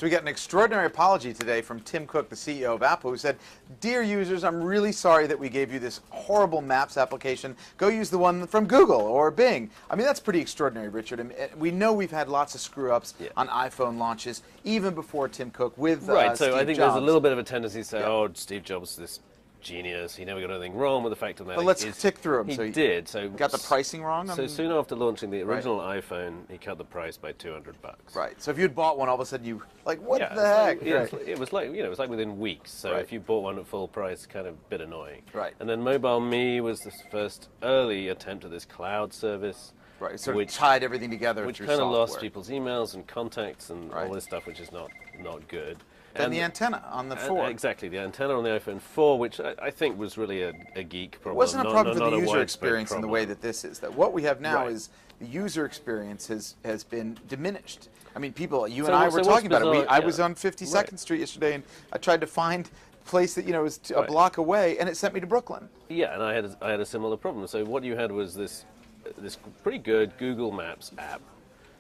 So we got an extraordinary apology today from Tim Cook, the CEO of Apple, who said, "Dear users, I'm really sorry that we gave you this horrible Maps application. Go use the one from Google or Bing." I mean, that's pretty extraordinary, Richard. And we know we've had lots of screw-ups on iPhone launches, even before Tim Cook with Right, so Steve I think Jobs. there's a little bit of a tendency to say, oh, Steve Jobs, this genius, he never got anything wrong. With the fact of the matter, But let's tick through them. He So did. So got the pricing wrong. So soon after launching the original iPhone, he cut the price by $200. Right. So if you'd bought one, all of a sudden you like, what the heck? It was like it was like within weeks. So if you bought one at full price, kind of a bit annoying. Right. And then Mobile Me was the first early attempt at this cloud service. Right. So which tied everything together. Which through kind of software. lost people's emails and contacts and all this stuff, which is not good. And the antenna on the 4. Exactly, the antenna on the iPhone 4, which I think was really a geek problem. It wasn't a problem for the user widespread experience problem. in the way that this is. That what we have now is the user experience has been diminished. I mean, people, you and I were talking about it. I was on 52nd Street yesterday, and I tried to find a place that was a block away, and it sent me to Brooklyn. Yeah, and I had a similar problem. So what you had was this pretty good Google Maps app,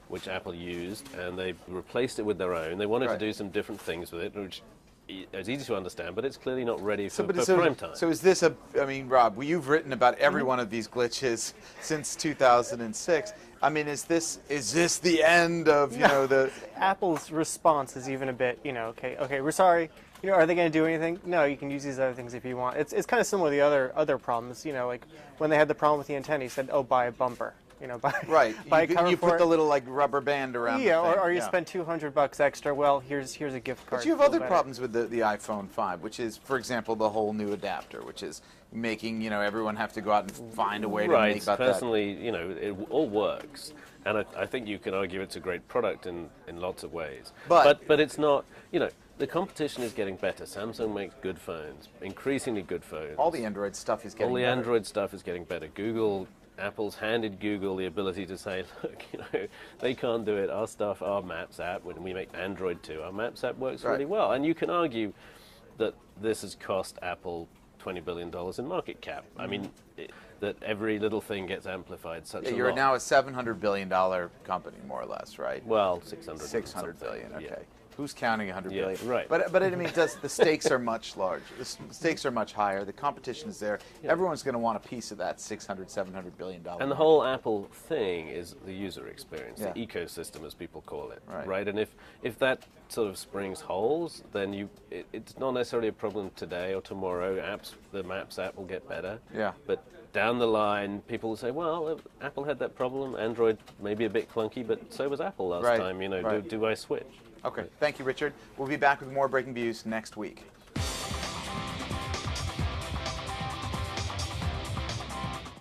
which Apple used, and they replaced it with their own. They wanted to do some different things with it, which is easy to understand, but it's clearly not ready for prime time. So is this I mean, Rob, you've written about every one of these glitches since 2006. I mean, is this the end of, the... Apple's response is even a bit, okay, we're sorry. Are they going to do anything? No, you can use these other things if you want. It's kind of similar to the other problems, like when they had the problem with the antenna, he said, oh, buy a bumper. Buy a cover you for put it. the little rubber band around. Yeah, or you spend $200 extra. Well, here's a gift card. But you have other problems with the iPhone 5, which is, for example, the whole new adapter, which is making everyone have to go out and find a way to make that. Personally, it all works, and I think you can argue it's a great product in lots of ways. But it's not. The competition is getting better. Samsung makes good phones, increasingly good phones. All the Android stuff is getting better. Android stuff is getting better. Apple's handed Google the ability to say, look, they can't do it. Our stuff, our Maps app, when we make Android too, our Maps app works really well. And you can argue that this has cost Apple $20 billion in market cap. I mean, that every little thing gets amplified such a lot. You're now a $700 billion company, more or less, right? Well, 600. 600 billion, okay. Yeah. Who's counting 100 billion? Right. But I mean, the stakes are much larger. The stakes are much higher. The competition is there. Everyone's going to want a piece of that 600, 700 billion dollar. And the whole Apple thing is the user experience, the ecosystem, as people call it, right? And if that sort of springs holes, then it's not necessarily a problem today or tomorrow. The Maps app will get better. Yeah. But down the line, people will say, well, Apple had that problem. Android may be a bit clunky, but so was Apple last time. Do I switch? Okay. Thank you, Richard. We'll be back with more Breaking Views next week.